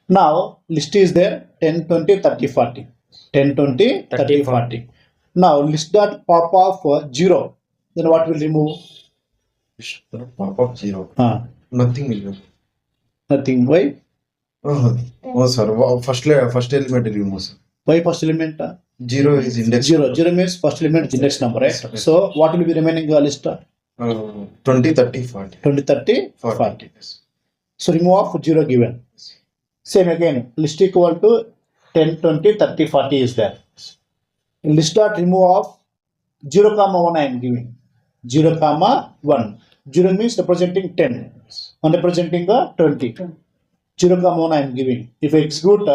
Now list is there 10, 20, 30, 40. 10, 20, 30, 40. Now list dot pop of 0. Then what will remove? Pop up 0. Nothing will remove. Nothing. Why? Oh, sir. First element will remove, sir. Why first element? 0 is index. 0. 0 means first element index number, right? Yes, so what will be remaining in the list? 20, 30, 40. 20, 30, 40. Yes. So remove of 0 given. Same again. List equal to 10, 20, 30, 40 is there. In list dot remove of 0, 1 I am giving. 0, 1. 0 means representing 10. 1 representing 20. 0, 1 I am giving. If I execute,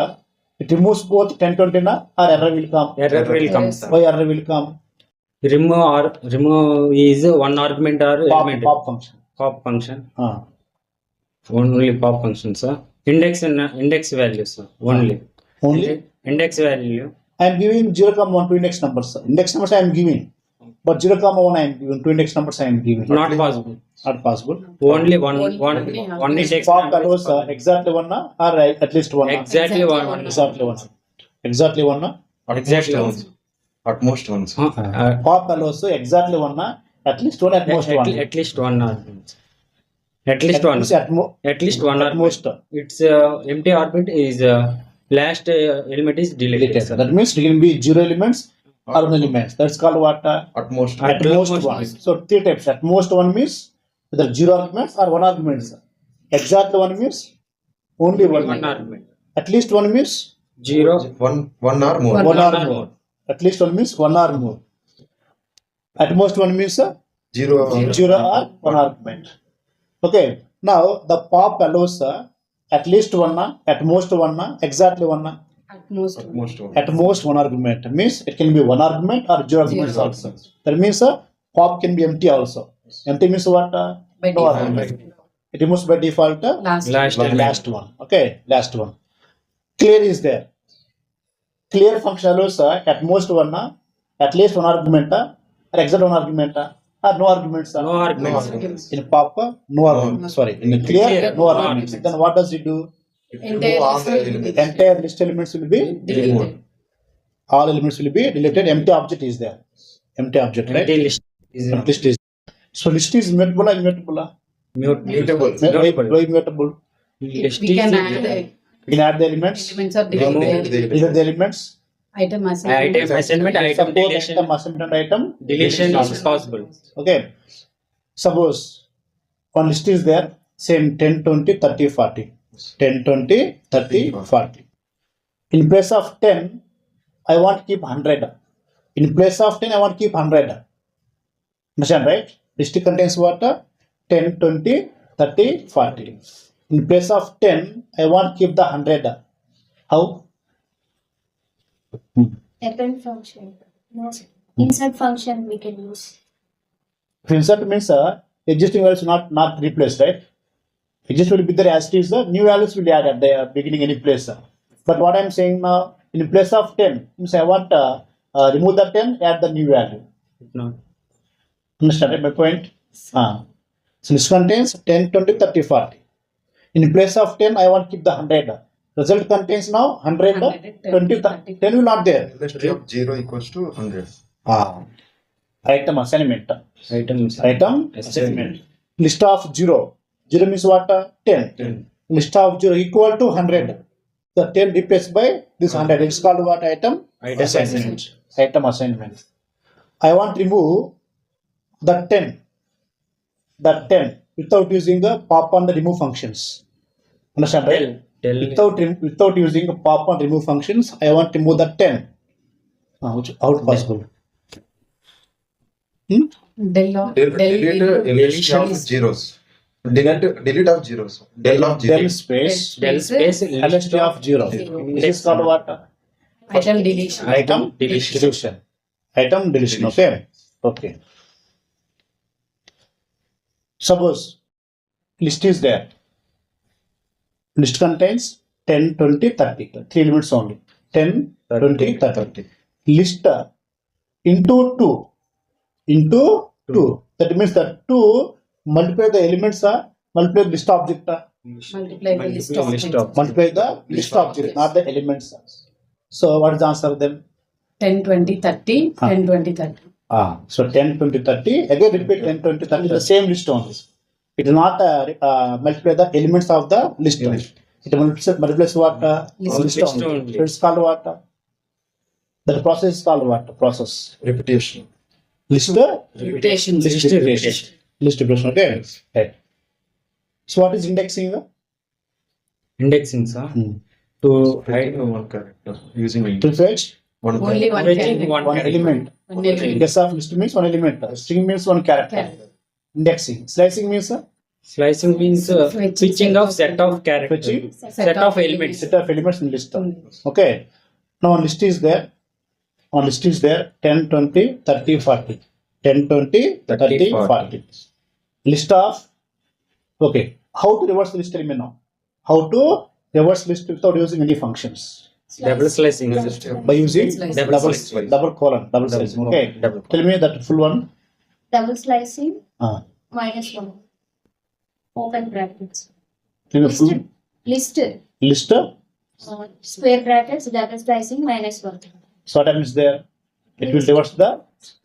it removes both 10, 20 or error will come. Error will come, sir. Why error will come? Remove is one argument or element. Pop function. Pop function. Only pop function, sir. Index value, sir. Only. Index value. I am giving 0, 1 to index numbers. Index numbers I am giving. But 0, 1 I am giving. 2 index numbers I am giving. Not possible. Not possible. Only one index. Pop allows exactly 1 or at least 1. Exactly one. Exactly 1. Exactly 1. Exactly one. At most 1. Pop allows exactly 1. At least 1. At most 1. At least one argument. At least one. At least one at most. Its empty orbit is last element is deleted. That means it can be 0 elements or 1 elements. That's called what? At most. At most 1. So 3 types. At most 1 means either 0 arguments or 1 arguments. Exactly 1 means only 1 argument. At least 1 means 0. 1 or more. 1 or more. At least 1 means 1 or more. At most 1 means 0 or 1 argument. Okay. Now the pop allows at least 1, at most 1, exactly 1. At most 1. At most 1 argument means it can be 1 argument or 0 arguments also. That means pop can be empty also. Empty means what? No argument. It removes by default last one. Okay, last one. Clear is there. Clear function allows at most 1, at least 1 argument, or exact 1 argument, or no arguments. No arguments. In pop, no arguments. Sorry, in clear, no arguments. Then what does it do? Entire list elements will be deleted. All elements will be deleted. Empty object is there. Empty object, right? Empty list is So list is mutable or immutable? Mutable. Why immutable? List We can is add We can add the elements. elements or Remove delete Delete the elements. item item assignment. assignment, item Suppose deletion. item assignment item. Deletion is possible. Okay. Suppose one list is there. Same 10, 20, 30, 40. 10, 20, 30, 40. In place of 10, I want to keep 100. In place of 10, I want to keep 100. Understand, right? List contains what? 10, 20, 30, 40. In place of 10, I want to keep the 100. How? Append function. No. Insert function we can use. Insert means existing values not replaced, right? Existing will be there as it is. New values will be added at the beginning any place. But what I am saying now, in place of 10, means I want remove the 10, add the new value. No. Understand my point? So this contains 10, 20, 30, 40. In place of 10, I want to keep the 100. Result contains now 100, 20, 30. 10 will not there. History of 0 equals to 100. Item assignment. Item Assignment. List of 0. 0 means what? 10. List of 0 equal to 100. The 10 replaced by this 100. It's called what? Item assignment. Item assignment. I want to remove the 10. That 10 without using the pop on the remove functions. Understand, right? Without using the pop on remove functions, I want to remove the 10. How possible? Delete Delete of zeros. Delete of zeros. Del of Del 0. space LST list of 0. This is called what? item deletion. Item deletion. Item deletion. Okay. Suppose list is there. List contains 10, 20, 30. 3 elements only. 10, 20, 30. List into 2. Into 2. That means that 2 multiply the elements, multiply the list object. Multiply the list of list things. of Multiply the list of zeros, not the elements. So what is the answer then? 10, 20, 30, Ah. 10, 20, 30. So 10, 20, 30. Again repeat 10, 20, 30 the same list only. It will not multiply the elements of the list. It multiplies what? List only. only. So it's called what? That process is called what? Process. Repetition. List. Repetition. List repetition. List repetition. Okay. Right. So what is indexing? indexing, sir. To hide One character using To fetch one Only character. one fetching character. one one element. One element. Guess of list means one element. String means one character. Character. Indexing. Slicing means Slicing means Fetching switching set of of set of characters. fetching Set of elements. set of elements in list. Okay. Now on list is there. On list is there 10, 20, 30, 40. 10, 20, 30, 40. List of. Okay. How to reverse the list? Tell me now. How to reverse list without using any functions? Double slicing. By using Slice. double Slice. double colon, double slicing. Okay. Double. Tell me that full one. Double slicing Ah. -1. Open brackets. Tell me full List. list. Square brackets, double slicing -1. So what happens there? It will reverse the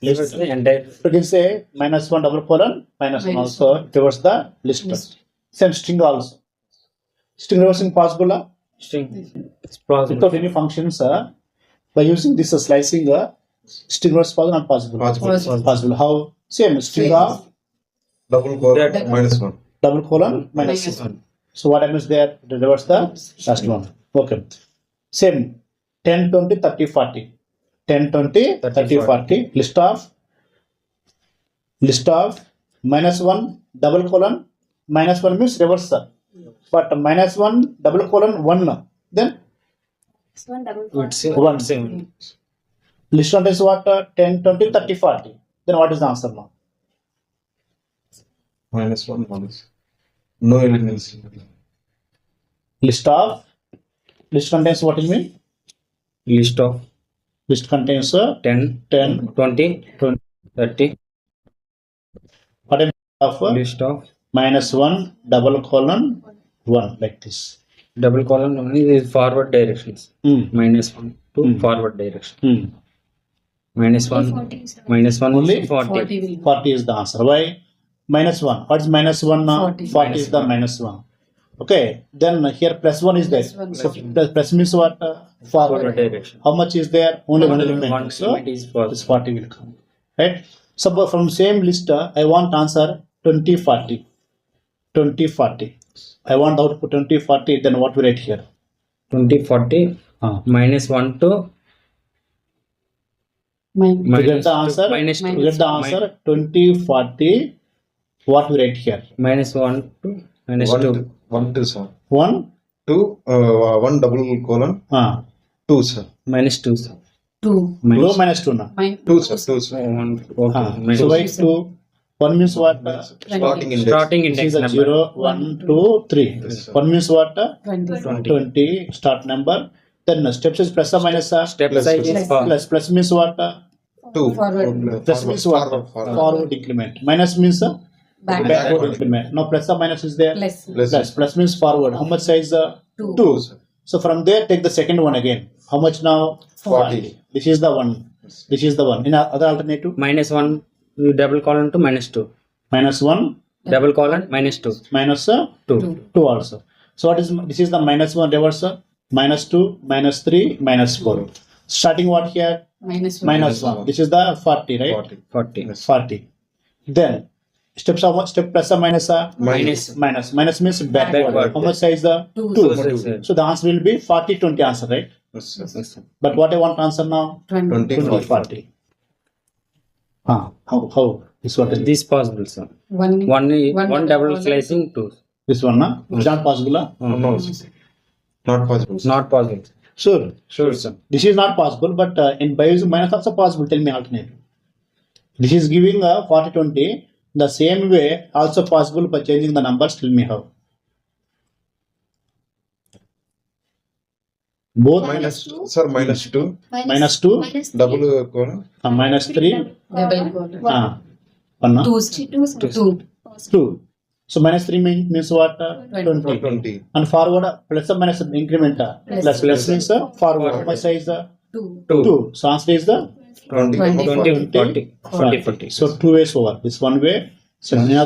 list. The entire You can say -1 double colon -1 Minus also reverse the list. List. Same string also. String reversing possible string is possible. without any functions. By using this slicing, string reverse possible not possible. Possible. Possible. How? Same string Same. of Double colon That- -1. double colon Minus minus one. So what happens there? It will reverse the last one. Okay. Same 10, 20, 30, 40. 10, 20, 30, 40. List of -1 double colon -1 means reverse. But -1 double colon 1. Then This one double It's colon. One. same. list one is what? 10, 20, 30, 40. Then what is the answer now? -1 minus. No elements. List contains what you mean? List of List contains 10, 10, 20, 20. 30. What is of List of -1 double colon 1 like this. double column only is forward directions. -1 to Hmm. forward direction. Only -1 40 is the- -1 Only is 40. 40 will 40 is the answer. Why? -1. What is -1 now? 40. 40 is the -1. Okay. Then here +1 is there. +1. So plus means what? Forward Forward. direction. How much is there? Only one One element. So element is for this 40 will come. Right? So from same list, I want answer 20, 40. 20, 40. I want output 20, 40. Then what we write here? 20, 40 -1 to minus. To get the answer, minus to two. get the answer 20, 40. What we write here? -1 to -2. 1 to sir. 1. 2 1 double colon 2 sir. -2, sir. 2. Low -2 now. 2 sir. 2 sir. One, okay. Minus So why 2? 1 means what? Starting index. starting This index is a number. 0, 1, 2, 3. Yes, sir. 1 means what? 20. 20 start number. Then steps is plus or minus. Step Plus, size plus. is for Plus means what? 2 Forward. Plus means what? Forward increment. Minus means Back. backward increment. Now plus or minus is there? Less. Plus means forward. How much size? 2. 2. So from there take the second one again. How much now? 40. This is the one. This is the one. In other alternative? -1 you double column to -2. -1 Double column -2. minus 2. 2 also. So what is this is the -1 reverse, -2, -3, -4. Starting what here? -1. This is the 40, right? 40. 40. 40. Then steps are what? Step plus or minus? Minus. Minus means backward. Backward. How much size? 2. 2. Two. So the answer will be 40, 20 answer, right? Yes, sir. Yes, sir. But what I want to answer now? 20, 20, 40. How? This what is This possible, sir. One One double slicing 2. this one? It's not possible. No, sir. Not possible. sir. Not possible. Sure. Sure, sir. This is not possible, but in by using minus also possible. Tell me alternative. This is giving 40, 20. The same way also possible by changing the numbers. Tell me how. Both Sir, -2 -2, double colon -3, Double column. 1, 2. 2. 2. So minus 3 means what? 20. 20. And forward plus or minus increment. Plus means forward. How much size? 2. 2. So answer is the 20. 20. 20, 40, 40, 40. So two ways over. This one way. So any other